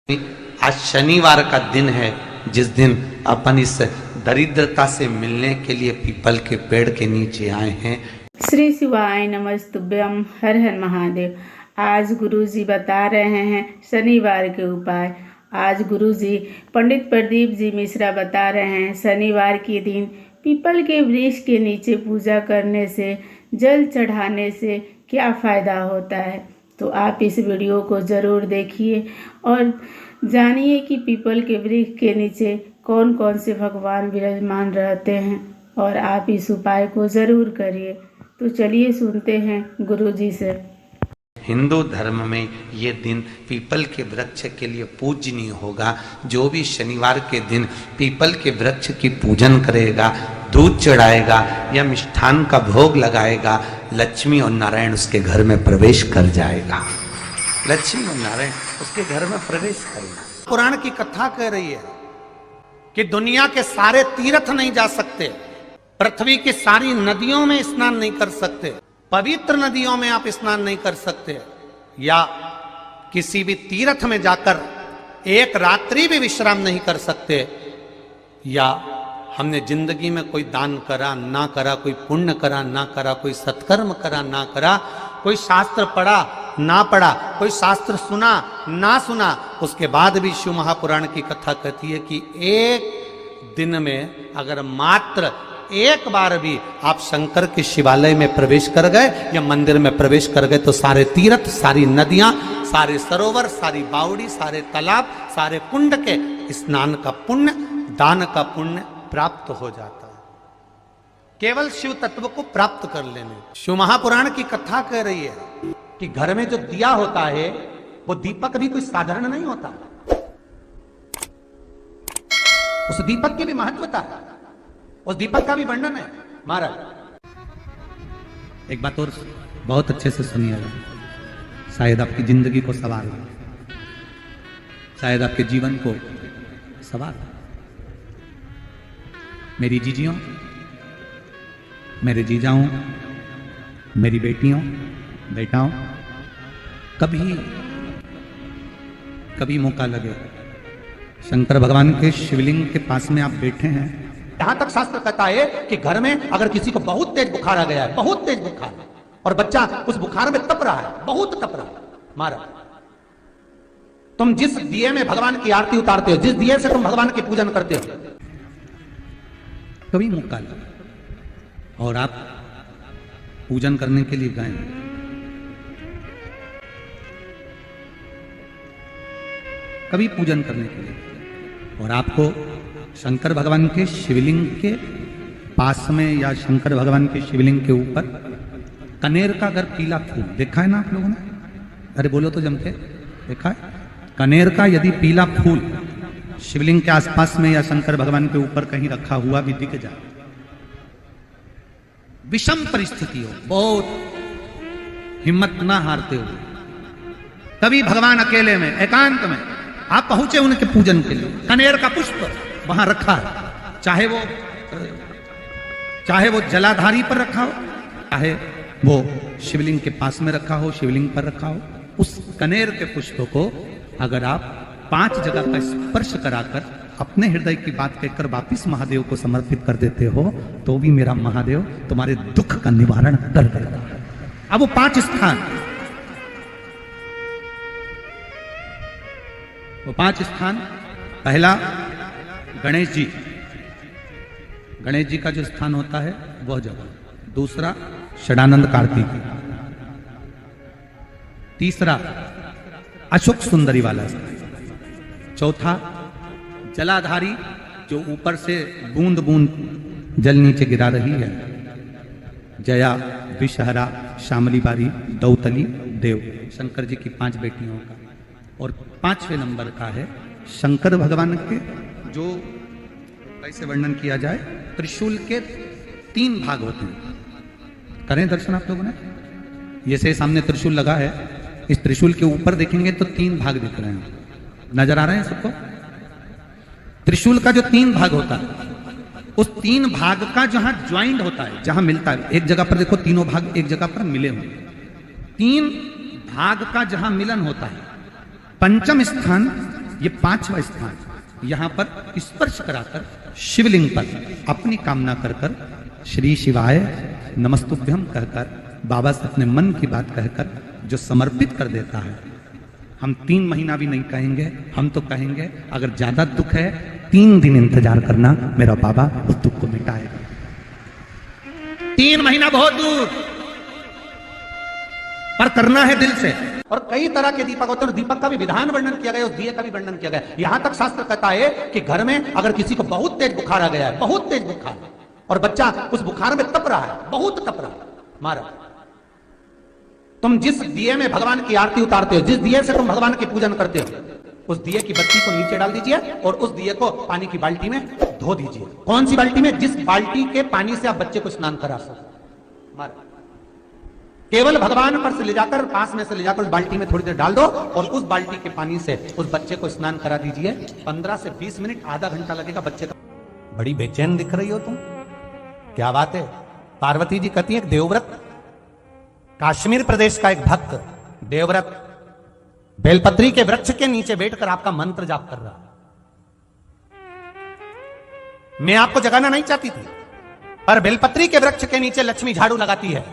आज शनिवार का दिन है जिस दिन अपन इस दरिद्रता से मिलने के लिए पीपल के पेड़ के नीचे आए हैं। श्री शिवाय नमस्तुभ्यम, हर हर महादेव। आज गुरुजी बता रहे हैं शनिवार के उपाय। आज गुरुजी पंडित प्रदीप जी मिश्रा बता रहे हैं शनिवार के दिन पीपल के वृक्ष के नीचे पूजा करने से, जल चढ़ाने से क्या फ़ायदा होता है। तो आप इस वीडियो को ज़रूर देखिए और जानिए कि पीपल के वृक्ष के नीचे कौन कौन से भगवान विराजमान रहते हैं और आप इस उपाय को ज़रूर करिए। तो चलिए सुनते हैं गुरुजी से। हिंदू धर्म में ये दिन पीपल के वृक्ष के लिए पूजनीय होगा। जो भी शनिवार के दिन पीपल के वृक्ष की पूजन करेगा, दूध चढ़ाएगा या मिष्ठान का भोग लगाएगा, लक्ष्मी और नारायण उसके घर में प्रवेश कर जाएगा। लक्ष्मी और नारायण उसके घर में प्रवेश करेगा। पुराण की कथा कह रही है कि दुनिया के सारे तीर्थ नहीं जा सकते, पृथ्वी की सारी नदियों में स्नान नहीं कर सकते, पवित्र नदियों में आप स्नान नहीं कर सकते, या किसी भी तीर्थ में जाकर एक रात्रि भी विश्राम नहीं कर सकते, या हमने जिंदगी में कोई दान करा ना करा, कोई पुण्य करा ना करा, कोई सत्कर्म करा ना करा, कोई शास्त्र पढ़ा ना पढ़ा, कोई शास्त्र सुना ना सुना, उसके बाद भी शिव महापुराण की कथा कहती है कि एक दिन में अगर मात्र एक बार भी आप शंकर के शिवालय में प्रवेश कर गए या मंदिर में प्रवेश कर गए तो सारे तीर्थ, सारी नदियां, सारे सरोवर, सारी बावड़ी, सारे तालाब, सारे कुंड के स्नान का पुण्य, दान का पुण्य प्राप्त हो जाता है। केवल शिव तत्व को प्राप्त कर लेने। शिव महापुराण की कथा कह रही है कि घर में जो दिया होता है वो दीपक भी कोई साधारण नहीं होता, उस दीपक की भी महत्वता है, उस दीपक का भी वर्णन है। महाराज एक बात और बहुत अच्छे से सुनिएगा, शायद आपकी जिंदगी को सवार हो, शायद आपके जीवन को सवार हो। मेरी जीजियों, मेरे जीजाओं, मेरी बेटियों, बेटाओं, कभी मौका लगे शंकर भगवान के शिवलिंग के पास में आप बैठे हैं। यहां तक शास्त्र कहता है कि घर में अगर किसी को बहुत तेज बुखार आ गया है, बहुत तेज बुखार, और बच्चा उस बुखार में तप रहा है, बहुत तप रहा है, महाराज तुम जिस दिए में भगवान की आरती उतारते हो, जिस दिए से तुम भगवान की पूजन करते हो, कभी मौका लगा और आप पूजन करने के लिए गए, कभी पूजन करने के लिए, और आपको शंकर भगवान के शिवलिंग के पास में या शंकर भगवान के शिवलिंग के ऊपर कनेर का अगर पीला फूल देखा है ना आप लोगों ने, अरे बोलो तो जम के, देखा है? कनेर का यदि पीला फूल शिवलिंग के आसपास में या शंकर भगवान के ऊपर कहीं रखा हुआ भी दिख जाए, विषम परिस्थिति हो, बहुत हिम्मत ना हारते हो, तभी भगवान अकेले में एकांत में आप पहुंचे उनके पूजन के लिए, कनेर का पुष्प वहां रखा है, चाहे वो जलाधारी पर रखा हो, चाहे वो शिवलिंग के पास में रखा हो, शिवलिंग पर रखा हो, उस कनेर के पुष्प को अगर आप 5 जगह का स्पर्श कराकर अपने हृदय की बात कहकर वापिस महादेव को समर्पित कर देते हो तो भी मेरा महादेव तुम्हारे दुख का निवारण कर देता है। अब वो 5 स्थान, वो 5 स्थान, पहला गणेश जी, गणेश जी का जो स्थान होता है वह जगह, दूसरा षडानंद कार्तिक, तीसरा अशोक सुंदरी वाला स्थान, चौथा जलाधारी जो ऊपर से बूंद बूंद जल नीचे गिरा रही है, जया, विषहरा, शामली बारी, दौतली, देव, शंकर जी की 5 बेटियों का, और 5वें नंबर का है शंकर भगवान के, जो कैसे वर्णन किया जाए, त्रिशूल के 3 भाग होते हैं। करें दर्शन आप लोगों ने, ये से सामने त्रिशूल लगा है, इस त्रिशूल के ऊपर देखेंगे तो 3 भाग दिख रहे हैं, नजर आ रहे हैं सबको? त्रिशूल का जो 3 भाग होता है, उस 3 भाग का जहां ज्वाइंट होता है, जहां मिलता है, एक जगह पर देखो तीनों भाग एक जगह पर मिले हुए, 3 भाग का जहां मिलन होता है, पंचम स्थान ये 5वां स्थान, यहां पर स्पर्श कराकर शिवलिंग पर अपनी कामना कर कर श्री शिवाय नमस्तुभ्यम कहकर बाबा से अपने मन की बात कहकर जो समर्पित कर देता है, हम 3 महीना भी नहीं कहेंगे, हम तो कहेंगे अगर ज्यादा दुख है 3 दिन इंतजार करना, मेरा बाबा उस दुख को मिटाएगा। 3 महीना बहुत दूर, पर करना है दिल से। और कई तरह के दीपक होते हैं, दीपक का भी विधान वर्णन किया गया, उस दिए का भी वर्णन किया गया। यहां तक शास्त्र कहता है कि घर में अगर किसी को बहुत तेज बुखार आ गया है, बहुत तेज बुखार, और बच्चा उस बुखार में तप रहा है, बहुत तप रहा है, मारा, तुम जिस दिए में भगवान की आरती उतारते हो, जिस दिए से तुम भगवान की पूजन करते हो, उस दिए की बत्ती को नीचे डाल दीजिए और उस दिए को पानी की बाल्टी में धो दीजिए। कौन सी बाल्टी में? जिस बाल्टी के पानी से आप बच्चे को स्नान करा सको। मारा, केवल भगवान पर से ले जाकर, पास में से ले जाकर उस बाल्टी में थोड़ी देर डाल दो और उस बाल्टी के पानी से उस बच्चे को स्नान करा दीजिए। 15 से 20 मिनट, आधा घंटा लगेगा बच्चे का। बड़ी बेचैन दिख रही हो तुम, क्या बात है? पार्वती जी कहती है, देवव्रत, कश्मीर प्रदेश का एक भक्त देवव्रत बेलपत्री के वृक्ष के नीचे बैठकर आपका मंत्र जाप कर रहा। मैं आपको जगाना नहीं चाहती थी, पर बेलपत्री के वृक्ष के नीचे लक्ष्मी झाड़ू लगाती है,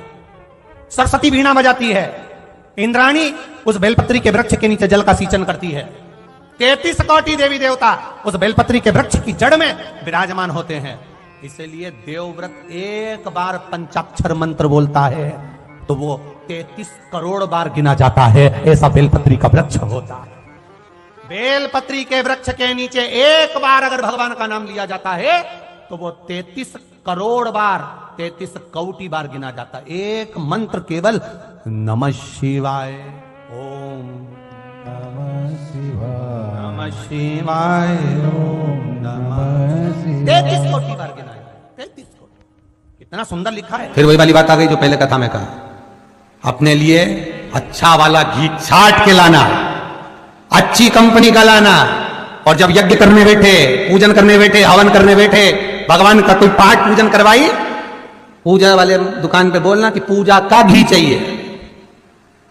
सरस्वती वीणा बजाती है, इंद्राणी उस बेलपत्री के वृक्ष के नीचे जल का सिंचन करती है, 33 कोटि देवी देवता उस बेलपत्री के वृक्ष की जड़ में विराजमान होते हैं। इसलिए देवव्रत एक बार पंचाक्षर मंत्र बोलता है तो वो 33 करोड़ बार गिना जाता है, ऐसा बेलपत्री का वृक्ष होता है। बेलपत्री के वृक्ष के नीचे एक बार अगर भगवान का नाम लिया जाता है तो वो 33 करोड़ बार, 33 कोटि बार गिना जाता है। एक मंत्र केवल नमः शिवाय, ओम नमः शिवाय, नमः शिवाय, ओम नमः शिवाय, 33 कोटि बार गिना है, 33 कोटि। कितना सुंदर लिखा है। फिर वही वाली बात आ गई जो पहले कथा में कहा, अपने लिए अच्छा वाला घी छाट के लाना, अच्छी कंपनी का लाना, और जब यज्ञ करने बैठे, पूजन करने बैठे, हवन करने बैठे, भगवान का कोई पाठ पूजन करवाई, पूजा वाले दुकान पे बोलना कि पूजा का घी चाहिए।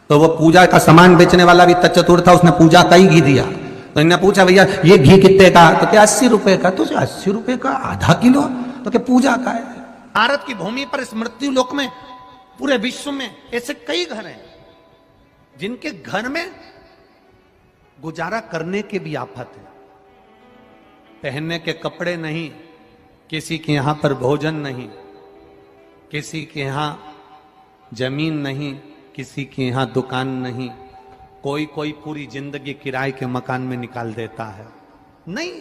तो वो पूजा का सामान बेचने वाला भी तत्चतुर था, उसने पूजा का ही घी दिया। तो इन्हें पूछा, भैया ये घी कितने का? तो क्या 80 रुपए का? तो 80 रुपए का आधा किलो? तो क्या पूजा का है? भारत की भूमि पर, इस मृत्यु लोक में, पूरे विश्व में ऐसे कई घर हैं जिनके घर में गुजारा करने के भी आफत है। पहनने के कपड़े नहीं, किसी के यहां पर भोजन नहीं, किसी के यहां जमीन नहीं, किसी के यहां दुकान नहीं, कोई कोई पूरी जिंदगी किराए के मकान में निकाल देता है। नहीं,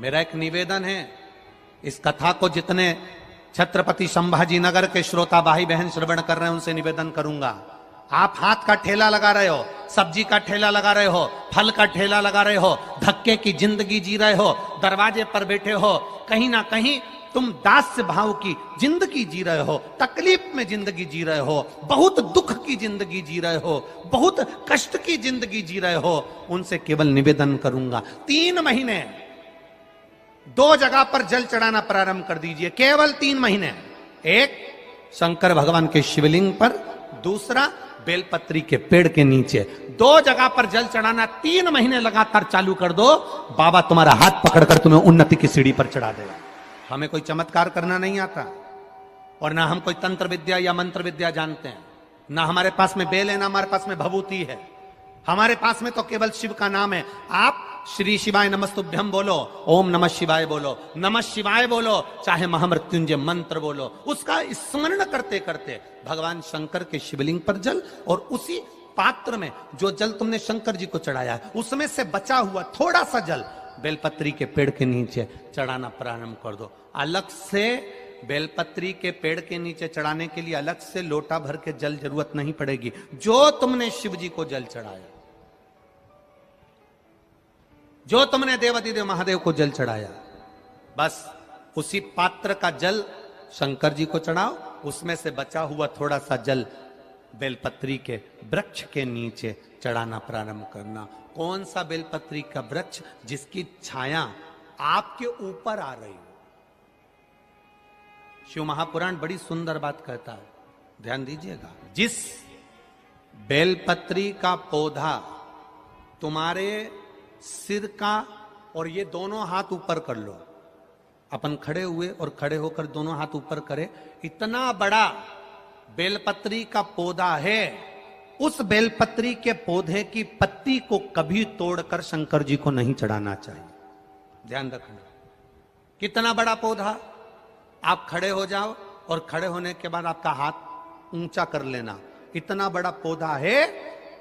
मेरा एक निवेदन है, इस कथा को जितने छत्रपति संभाजी नगर के श्रोता भाई बहन श्रवण कर रहे हैं उनसे निवेदन करूंगा, आप हाथ का ठेला लगा रहे हो, सब्जी का ठेला लगा रहे हो, फल का ठेला लगा रहे हो, धक्के की जिंदगी जी रहे हो, दरवाजे पर बैठे हो, कहीं ना कहीं तुम दास्य भाव की जिंदगी जी रहे हो, तकलीफ में जिंदगी जी रहे हो, बहुत दुख की जिंदगी जी रहे हो, बहुत कष्ट की जिंदगी जी रहे हो, उनसे केवल निवेदन करूंगा, 3 महीने 2 जगह पर जल चढ़ाना प्रारंभ कर दीजिए, केवल 3 महीने। एक शंकर भगवान के शिवलिंग पर, दूसरा बेलपत्री के पेड़ के नीचे, 2 जगह पर जल चढ़ाना 3 महीने लगातार चालू कर दो, बाबा तुम्हारा हाथ पकड़कर तुम्हें उन्नति की सीढ़ी पर चढ़ा देगा। हमें कोई चमत्कार करना नहीं आता, और ना हम कोई तंत्र विद्या या मंत्र विद्या जानते हैं, ना हमारे पास में बेल है, ना हमारे पास में भभूति है, हमारे पास में तो केवल शिव का नाम है। आप श्री शिवाय नमस्तुभ्यम बोलो, ओम नमः शिवाय बोलो, नमः शिवाय बोलो, चाहे महामृत्युंजय मंत्र बोलो, उसका स्मरण करते करते भगवान शंकर के शिवलिंग पर जल, और उसी पात्र में जो जल तुमने शंकर जी को चढ़ाया है उसमें से बचा हुआ थोड़ा सा जल बेलपत्री के पेड़ के नीचे चढ़ाना प्रारंभ कर दो। अलग से बेलपत्री के पेड़ के नीचे चढ़ाने के लिए अलग से लोटा भर के जल जरूरत नहीं पड़ेगी। जो तुमने शिव जी को जल चढ़ाया, जो तुमने देवाधिदेव महादेव को जल चढ़ाया, बस उसी पात्र का जल शंकर जी को चढ़ाओ, उसमें से बचा हुआ थोड़ा सा जल बेलपत्री के वृक्ष के नीचे चढ़ाना प्रारंभ करना। कौन सा बेलपत्री का वृक्ष? जिसकी छाया आपके ऊपर आ रही हो। शिव महापुराण बड़ी सुंदर बात कहता है, ध्यान दीजिएगा। जिस बेलपत्री का पौधा तुम्हारे सिर का और ये दोनों हाथ ऊपर कर लो, अपन खड़े हुए और खड़े होकर दोनों हाथ ऊपर करे, इतना बड़ा बेलपत्री का पौधा है, उस बेलपत्री के पौधे की पत्ती को कभी तोड़कर शंकर जी को नहीं चढ़ाना चाहिए। ध्यान रखना, कितना बड़ा पौधा। आप खड़े हो जाओ और खड़े होने के बाद आपका हाथ ऊंचा कर लेना, इतना बड़ा पौधा है,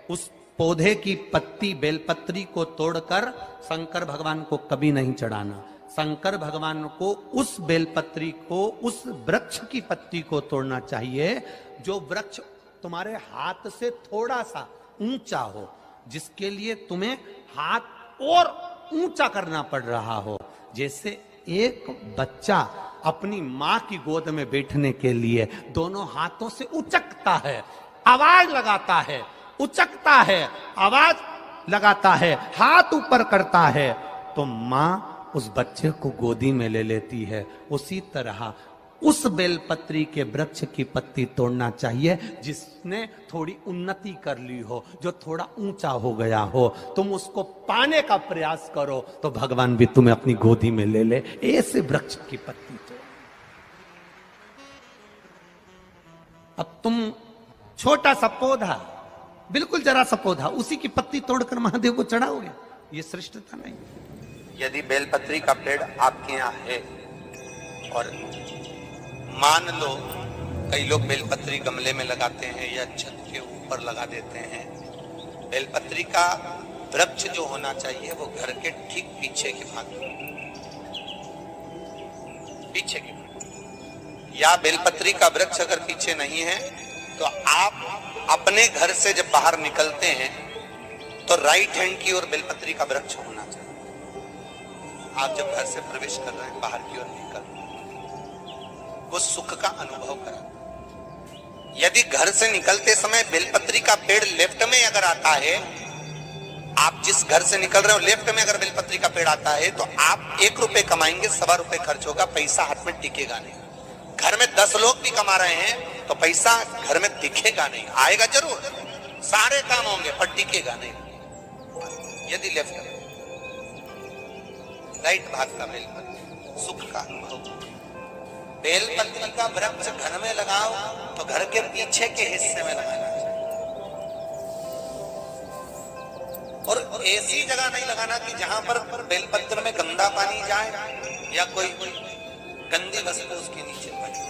उस पौधे की पत्ती बेलपत्री को तोड़कर शंकर भगवान को कभी नहीं चढ़ाना। शंकर भगवान को उस बेलपत्री को, उस वृक्ष की पत्ती को तोड़ना चाहिए जो वृक्ष तुम्हारे हाथ से थोड़ा सा ऊंचा हो, जिसके लिए तुम्हें हाथ और ऊंचा करना पड़ रहा हो। जैसे एक बच्चा अपनी मां की गोद में बैठने के लिए दोनों हाथों से उचकता है, आवाज लगाता है, उचकता है, आवाज लगाता है, हाथ ऊपर करता है, तो मां उस बच्चे को गोदी में ले लेती है। उसी तरह उस बेलपत्री के वृक्ष की पत्ती तोड़ना चाहिए जिसने थोड़ी उन्नति कर ली हो, जो थोड़ा ऊंचा हो गया हो। तुम उसको पाने का प्रयास करो तो भगवान भी तुम्हें अपनी गोदी में ले ले। ऐसे वृक्ष की पत्ती तोड़। अब तुम छोटा सा पौधा, बिल्कुल जरा सा पौधा, उसी की पत्ती तोड़कर महादेव को चढ़ाओगे, ये श्रेष्ठता नहीं। यदि बेलपत्री का पेड़ आपके यहाँ है और मान लो कई लोग बेलपत्री गमले में लगाते हैं या छत के ऊपर लगा देते हैं, बेलपत्री का वृक्ष जो होना चाहिए वो घर के ठीक पीछे के भाग में, पीछे के भाग। या बेलपत्री का वृक्ष अगर पीछे नहीं है तो आप अपने घर से जब बाहर निकलते हैं तो राइट हैंड की ओर बेलपत्री का वृक्ष होना चाहिए। आप जब घर से प्रवेश कर रहे हैं, बाहर की ओर निकल, वो सुख का अनुभव करा। यदि घर से निकलते समय बेलपत्री का पेड़ लेफ्ट में अगर आता है, आप जिस घर से निकल रहे हो लेफ्ट में अगर बेलपत्री का पेड़ आता है तो आप 1 रुपए कमाएंगे, 1.25 रुपए खर्च होगा, पैसा हाथ में टिकेगा नहीं। घर में 10 लोग भी कमा रहे हैं तो पैसा घर में दिखेगा नहीं, आएगा जरूर, सारे काम होंगे पर टिकेगा नहीं। यदि लेफ्ट में, राइट भाग का बेलपत्री, सुख का अनुभव। बेलपत्री का वृक्ष घर में लगाओ तो घर के पीछे के हिस्से में लगाना चाहिए, और ऐसी जगह नहीं लगाना कि जहां पर बेलपत्र में गंदा पानी जाए या कोई गंदी वस्तु उसके नीचे पड़े।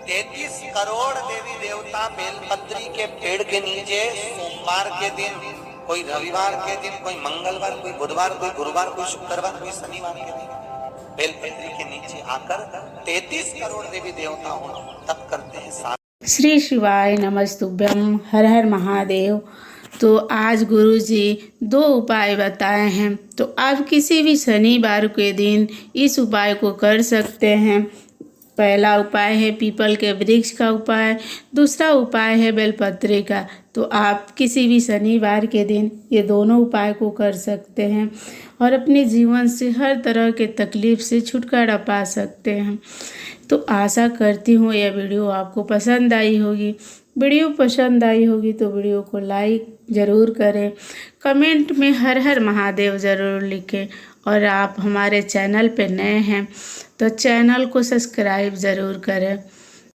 33 करोड़ देवी देवता बेलपत्री के पेड़ के नीचे सोमवार के दिन, कोई रविवार के दिन, कोई मंगलवार, कोई बुधवार, कोई गुरुवार, कोई शुक्रवार, कोई शनिवार के दिन बेलपत्री के नीचे आकर 33 करोड़ देवी देवता हो तब करते हैं। श्री शिवाय नमस्तुभ्यम, हर हर महादेव। तो आज गुरु जी 2 उपाय बताए हैं, तो आप किसी भी शनिवार के दिन इस उपाय को कर सकते हैं। पहला उपाय है पीपल के वृक्ष का उपाय, दूसरा उपाय है बेलपत्री का। तो आप किसी भी शनिवार के दिन ये दोनों उपाय को कर सकते हैं और अपने जीवन से हर तरह के तकलीफ से छुटकारा पा सकते हैं। तो आशा करती हूँ यह वीडियो आपको पसंद आई होगी। वीडियो पसंद आई होगी तो वीडियो को लाइक ज़रूर करें, कमेंट में हर हर महादेव ज़रूर लिखें, और आप हमारे चैनल पे नए हैं तो चैनल को सब्सक्राइब ज़रूर करें।